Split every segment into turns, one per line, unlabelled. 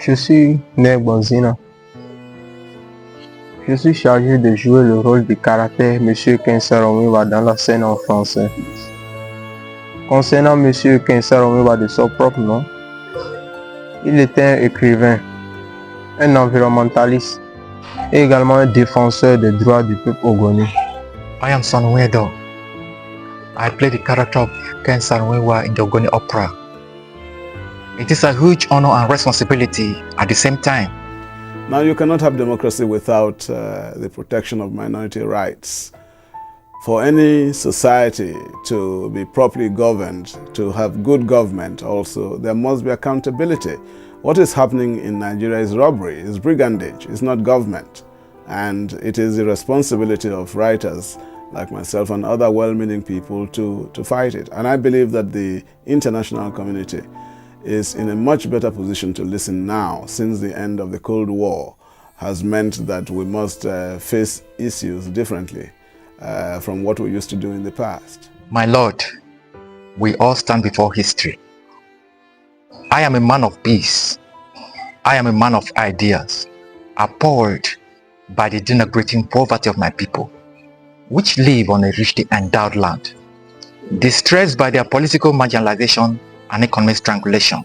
Je suis né Bonzina. Je suis chargé de jouer le rôle du caractère Monsieur Ken Saro-Wiwa dans la scène en français. Concernant Monsieur Ken Saro-Wiwa de son propre nom, il était un écrivain, un environnementaliste et également un défenseur des droits du peuple Ogoni.
I am Sarowiwa. I play the character of Ken Saro-Wiwa in the Ogoni opera. It is a huge honor and responsibility at the same time.
Now, you cannot have democracy without the protection of minority rights. For any society to be properly governed, to have good government also, there must be accountability. What is happening in Nigeria is robbery, is brigandage, it's not government. And it is the responsibility of writers like myself and other well-meaning people to fight it. And I believe that the international community is in a much better position to listen now, since the end of the Cold War has meant that we must face issues differently from what we used to do in the past.
My Lord, we all stand before history. I am a man of peace. I am a man of ideas, appalled by the denigrating poverty of my people, which live on a richly endowed land, distressed by their political marginalization and economic strangulation,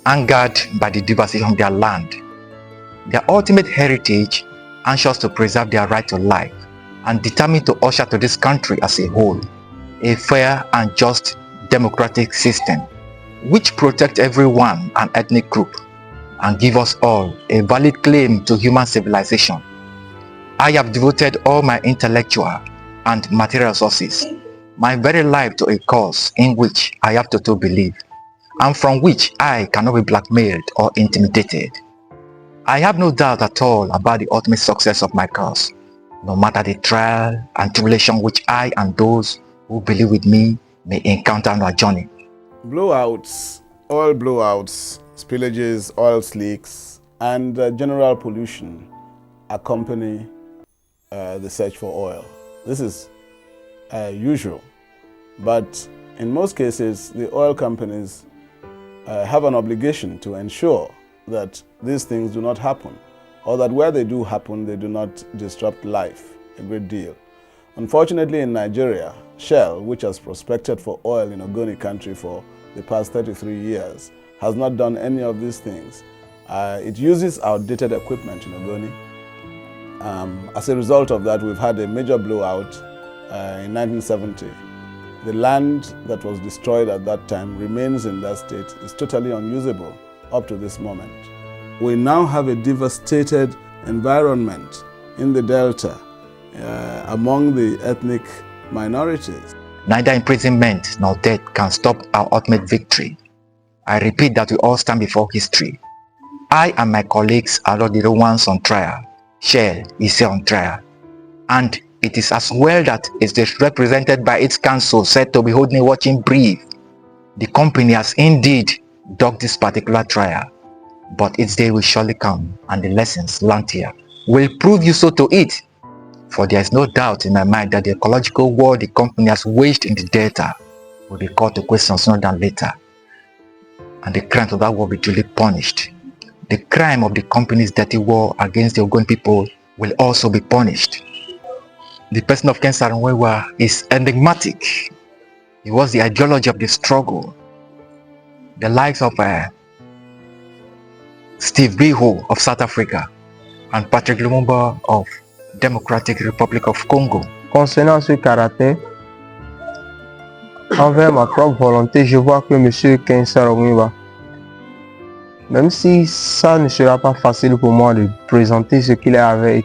angered by the devastation of their land, their ultimate heritage, anxious to preserve their right to life, and determined to usher to this country as a whole a fair and just democratic system which protects everyone and ethnic group and give us all a valid claim to human civilization. I have devoted all my intellectual and material resources, my very life, to a cause in which I have total belief and from which I cannot be blackmailed or intimidated. I have no doubt at all about the ultimate success of my cause, no matter the trial and tribulation which I and those who believe with me may encounter on our journey.
Blowouts, oil blowouts, spillages, oil leaks, and general pollution accompany the search for oil. This is usual, but in most cases, the oil companies have an obligation to ensure that these things do not happen, or that where they do happen, they do not disrupt life a great deal. Unfortunately, in Nigeria, Shell, which has prospected for oil in Ogoni country for the past 33 years, has not done any of these things. It uses outdated equipment in Ogoni. As a result of that, we've had a major blowout in 1970. The land that was destroyed at that time remains in that state, is totally unusable up to this moment. We now have a devastated environment in the Delta among the ethnic minorities.
Neither imprisonment nor death can stop our ultimate victory. I repeat that we all stand before history. I and my colleagues are not the ones on trial. Shell is on trial. And it is as well that it is represented by its counsel said to be holding a watching brief. The company has indeed dogged this particular trial, but its day will surely come, and the lessons learned here will prove useful to it. For there is no doubt in my mind that the ecological war the company has waged in the Delta will be called to question sooner than later, and the crimes of that war will be duly punished. The crime of the company's dirty war against the Ogoni people will also be punished. The person of Ken Saro-Wiwa is enigmatic. He was the ideology of the struggle. The likes of Steve Biko of South Africa and Patrick Lumumba of Democratic Republic of Congo.
Concernant ce caractère, envers ma propre volonté, je vois que M. Ken Saro-Wiwa, même si ça ne sera pas facile pour moi de présenter ce qu'il avait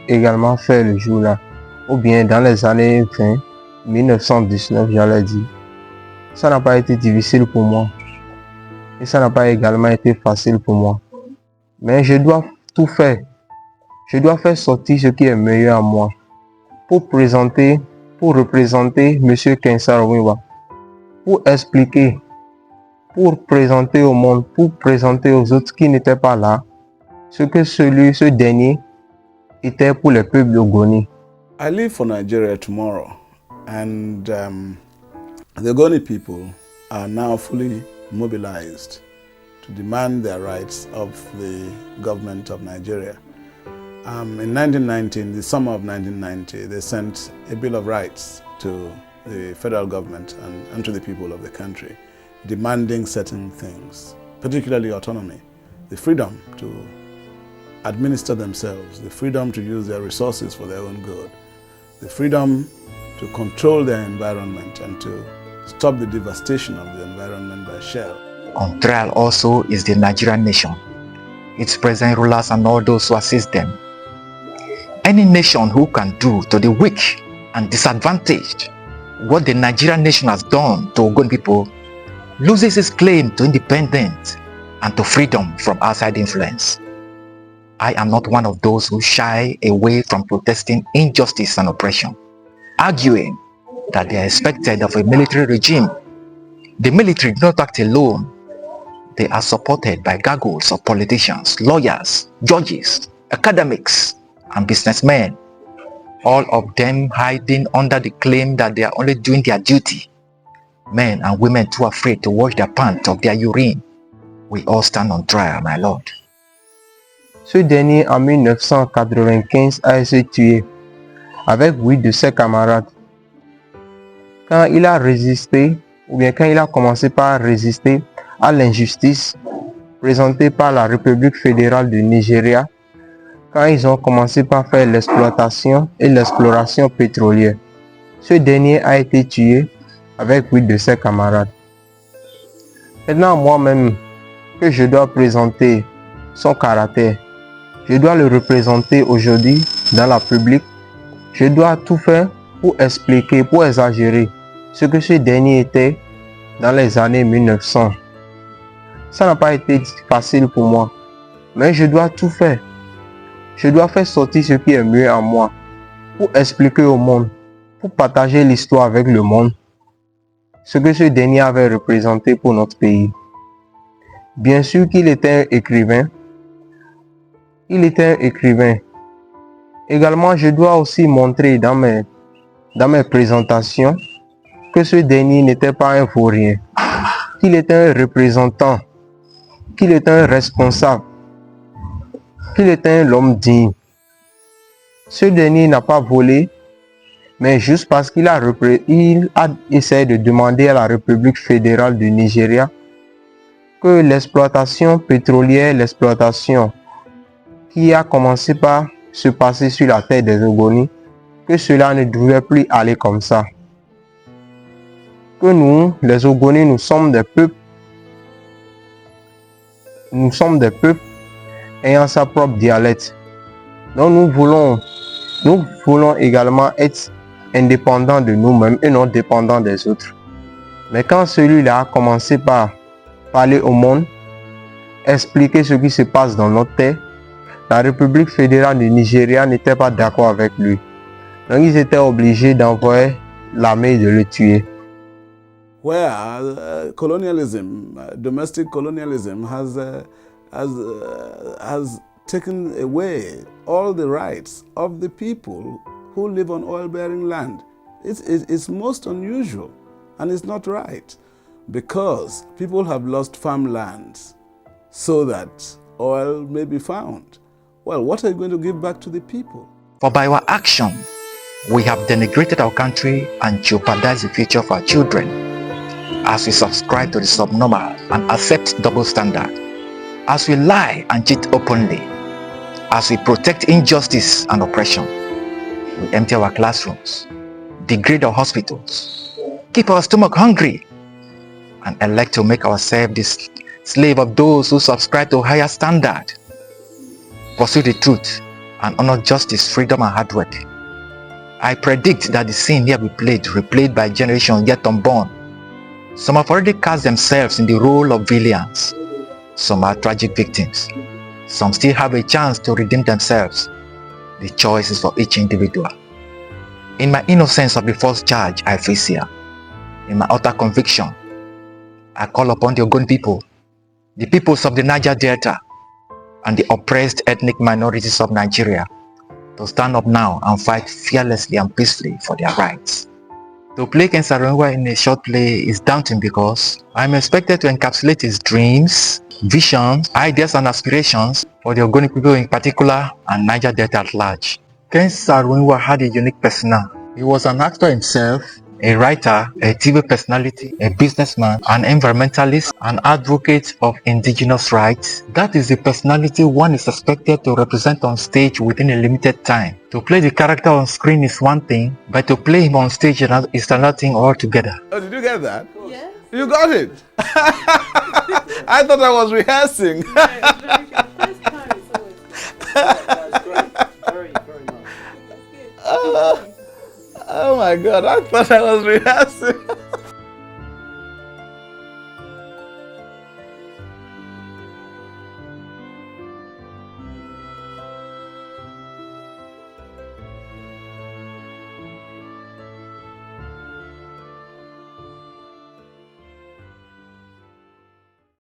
également fait le jour-là, ou bien dans les années 20, 1919, j'allais dire, ça n'a pas été difficile pour moi. Et ça n'a pas également été facile pour moi. Mais je dois tout faire. Je dois faire sortir ce qui est meilleur en moi pour représenter M. Ken Saro-Wiwa, pour expliquer, pour présenter au monde, pour présenter aux autres qui n'étaient pas là, ce que ce dernier était pour le peuple d'Ogoni.
I leave for Nigeria tomorrow, and the Ogoni people are now fully mobilized demand their rights of the government of Nigeria. In 1990, in the summer of 1990, they sent a Bill of Rights to the federal government and to the people of the country, demanding certain things, particularly autonomy, the freedom to administer themselves, the freedom to use their resources for their own good, the freedom to control their environment and to stop the devastation of the environment by shell.
On trial also is the Nigerian nation, its present rulers and all those who assist them. Any nation who can do to the weak and disadvantaged what the Nigerian nation has done to Ogoni people loses its claim to independence and to freedom from outside influence. I am not one of those who shy away from protesting injustice and oppression, arguing that they are expected of a military regime. The military do not act alone. They are supported by gargles of politicians, lawyers, judges, academics, and businessmen, all of them hiding under the claim that they are only doing their duty. Men and women too afraid to wash their pants of their urine. We all stand on trial, my lord.
Ce dernier, en 1995, a été tué avec 8 de ses camarades. Quand il a résisté, ou bien quand il a commencé par résister à l'injustice présentée par la République fédérale du Nigeria, quand ils ont commencé par faire l'exploitation et l'exploration pétrolière. Ce dernier a été tué avec 8 de ses camarades. Maintenant, moi-même, que je dois présenter son caractère, je dois le représenter aujourd'hui dans la public. Je dois tout faire pour expliquer, pour exagérer ce que ce dernier était dans les années 1900. Ça n'a pas été facile pour moi, mais je dois tout faire. Je dois faire sortir ce qui est mieux en moi pour expliquer au monde, pour partager l'histoire avec le monde, ce que ce dernier avait représenté pour notre pays. Bien sûr qu'il était un écrivain. Il était un écrivain. Également, je dois aussi montrer dans mes présentations que ce dernier n'était pas un vaurien, qu'il était un représentant, qu'il était un responsable, qu'il était un homme digne. Ce dernier n'a pas volé, mais juste parce qu'il a essayé de demander à la République fédérale du Nigeria que l'exploitation pétrolière, l'exploitation qui a commencé par se passer sur la terre des Ogoni, que cela ne devait plus aller comme ça. Que nous, les Ogoni, nous sommes des peuples ayant sa propre dialecte. Donc nous voulons également être indépendants de nous-mêmes et non dépendants des autres. Mais quand celui-là a commencé par parler au monde, expliquer ce qui se passe dans notre terre, la République fédérale du Nigeria n'était pas d'accord avec lui. Donc ils étaient obligés d'envoyer l'armée de le tuer.
Where colonialism, domestic colonialism has taken away all the rights of the people who live on oil-bearing land. It's most unusual and it's not right, because people have lost farmlands so that oil may be found. Well, what are you going to give back to the people?
For by our action, we have denigrated our country and jeopardized the future of our children, as we subscribe to the subnormal and accept double standard, as we lie and cheat openly, as we protect injustice and oppression. We empty our classrooms, degrade our hospitals, keep our stomach hungry, and elect to make ourselves the slave of those who subscribe to higher standard. Pursue the truth and honor justice, freedom, and hard work. I predict that the scene here replayed by generations yet unborn. Some have already cast themselves in the role of villains. Some are tragic victims. Some still have a chance to redeem themselves. The choice is for each individual. In my innocence of the false charge I face here, in my utter conviction, I call upon the Ogoni people, the peoples of the Niger Delta, and the oppressed ethnic minorities of Nigeria to stand up now and fight fearlessly and peacefully for their rights. To play Ken Saro-Wiwa in a short play is daunting because I'm expected to encapsulate his dreams, visions, ideas and aspirations for the Ogoni people in particular and Niger Delta at large. Ken Saro-Wiwa had a unique persona. He was an actor himself, a writer, a TV personality, a businessman, an environmentalist, an advocate of indigenous rights. That is the personality one is expected to represent on stage within a limited time. To play the character on screen is one thing, but to play him on stage is another thing altogether.
Oh, did you get that?
Yes.
You got it. I thought I was rehearsing.
First time it's always
That's great. Very, very nice.
Oh my God, I thought I was rehearsing.